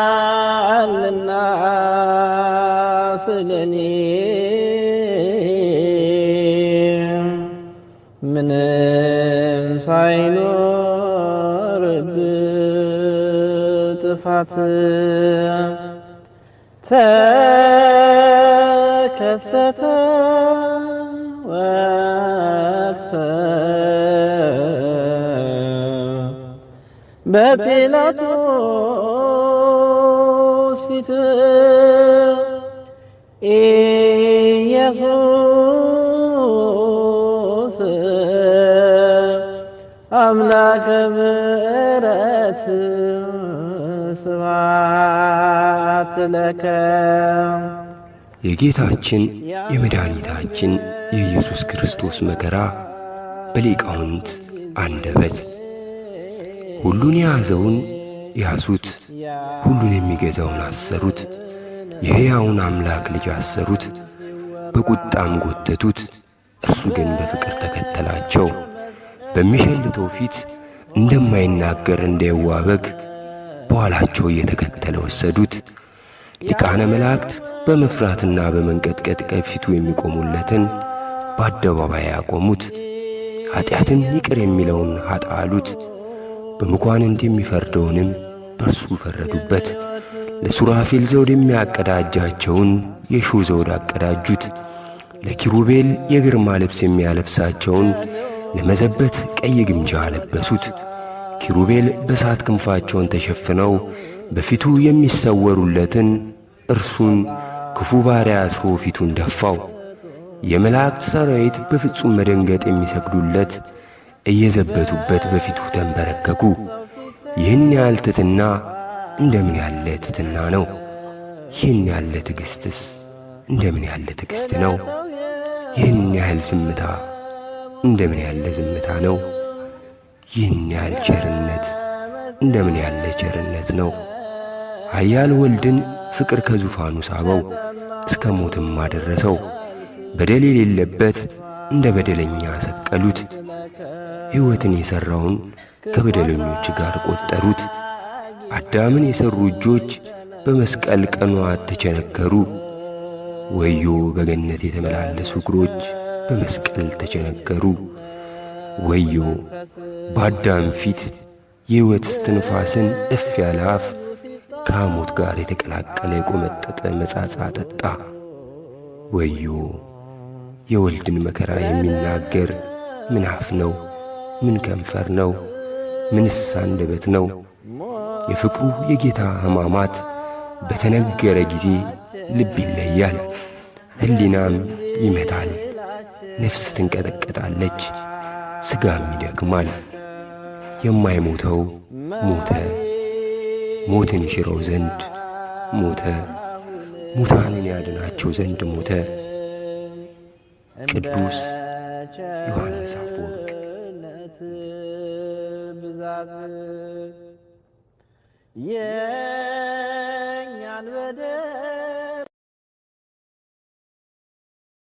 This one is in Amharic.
ሞታልና ስለኔ ምንም ሳይኖርበት ጥፋት ተከሰተ ወቅተ በጲላጦስ ፊት ኢየሱስ አምላከ ምሕረት ስብሐት ለከ። የጌታችን የመድኃኒታችን የኢየሱስ ክርስቶስ መከራ በሊቃውንት አንደበት ሁሉን የያዘውን ያዙት፣ ሁሉን የሚገዛውን አሰሩት፣ የሕያውን አምላክ ልጅ አሰሩት፣ በቁጣም ጎተቱት። እርሱ ግን በፍቅር ተከተላቸው። በሚሸልተው ፊት እንደማይናገር እንደ የዋህ በግ በኋላቸው እየተከተለ ወሰዱት። ሊቃነ መላእክት በመፍራትና በመንቀጥቀጥ ከፊቱ የሚቆሙለትን በአደባባይ ያቆሙት። ኃጢአትን ይቅር የሚለውን ኃጥእ አሉት። በመኳንንት የሚፈርደውንም በእርሱ ፈረዱበት። ለሱራፌል ዘውድ የሚያቀዳጃቸውን የሾህ ዘውድ አቀዳጁት። ለኪሩቤል የግርማ ልብስ የሚያለብሳቸውን ለመዘበት ቀይ ግምጃ አለበሱት። ኪሩቤል በእሳት ክንፋቸውን ተሸፍነው በፊቱ የሚሰወሩለትን እርሱን ክፉ ባሪያ አስሮ ፊቱን ደፋው። የመላእክት ሠራዊት በፍጹም መደንገጥ የሚሰግዱለት እየዘበቱበት በፊቱ ተንበረከኩ። ይህን ያህል ትሕትና እንደምን ያለ ትሕትና ነው! ይህን ያለ ትዕግሥትስ እንደምን ያለ ትዕግሥት ነው! ይህን ያህል ዝምታ እንደምን ያለ ዝምታ ነው! ይህን ያህል ቸርነት እንደምን ያለ ቸርነት ነው! ኃያል ወልድን ፍቅር ከዙፋኑ ሳበው፣ እስከ ሞትም አደረሰው። በደል የሌለበት እንደ በደለኛ ሰቀሉት። ሕይወትን የሠራውን ከበደለኞች ጋር ቈጠሩት። አዳምን የሠሩ እጆች በመስቀል ቀንዋት ተቸነከሩ። ወዮ በገነት የተመላለሱ እግሮች በመስቀል ተቸነከሩ። ወዮ በአዳም ፊት የሕይወት እስትንፋስን እፍ ያለ አፍ ከሐሞት ጋር የተቀላቀለ የቆመጠጠ መጻጻ ጠጣ። ወዮ የወልድን መከራ የሚናገር ምን አፍ ነው? ምን ከንፈር ነው? ምንስ አንደበት ነው? የፍቅሩ የጌታ ሕማማት በተነገረ ጊዜ ልብ ይለያል፣ ሕሊናም ይመታል፣ ነፍስ ትንቀጠቀጣለች፣ ሥጋም ይደክማል። የማይሞተው ሞተ፣ ሞትን ይሽረው ዘንድ ሞተ፣ ሙታንን ያድናቸው ዘንድ ሞተ። ቅዱስ ዮሐንስ አፈወርቅ። የኛን በደል